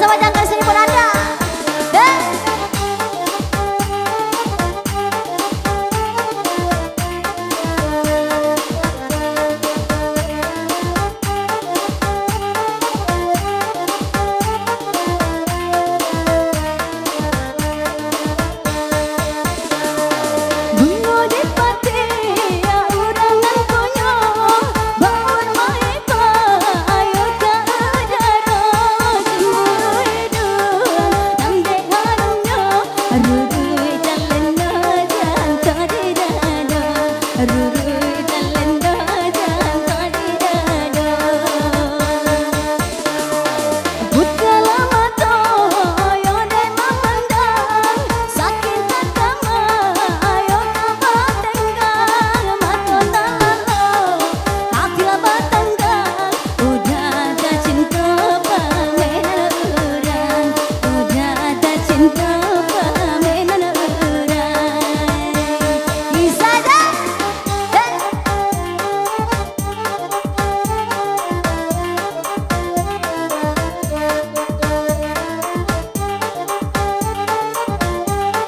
bersama Jangkar sini pun ada.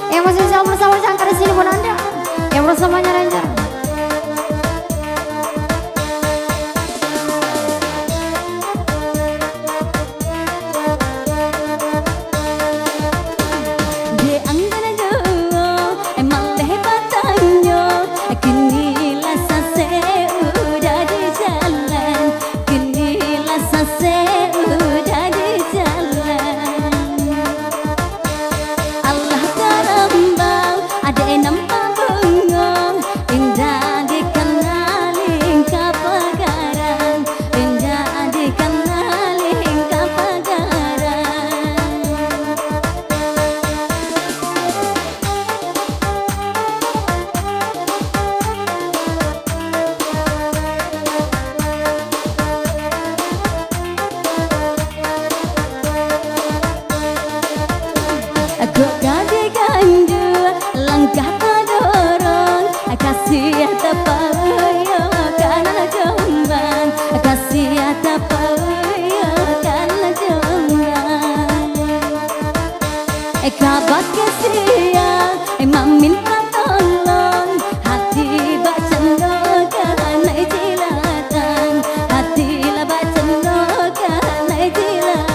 Yang masih bersama Jangkar sini pun ada. Yang bersamanya Ranger. Kok kaki kanju langkah dorong kasih tapauyo kana jombang kasih tapauyo kana jombang kabak kesia minta tolong hati bak cendok kana jilatan hati la bak cendok kana jilatan.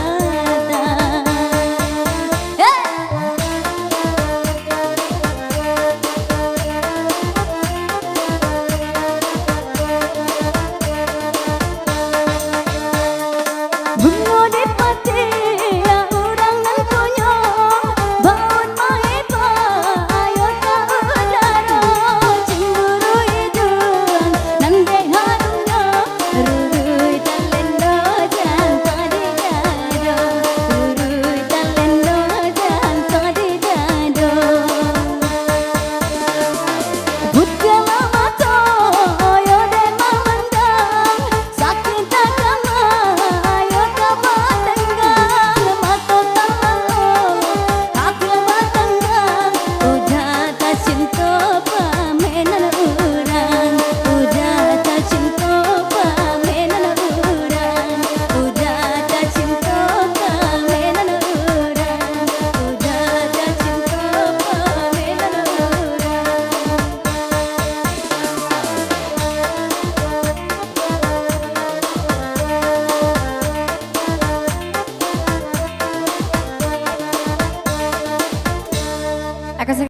Bungo di pati ya urang nan punyo baun mai pa ayo ka udara cemburu iduan nan de haruna rurui talendo jan tadi dado rurui talendo jan tadi dado buka mama to yo de mamandang sakit agama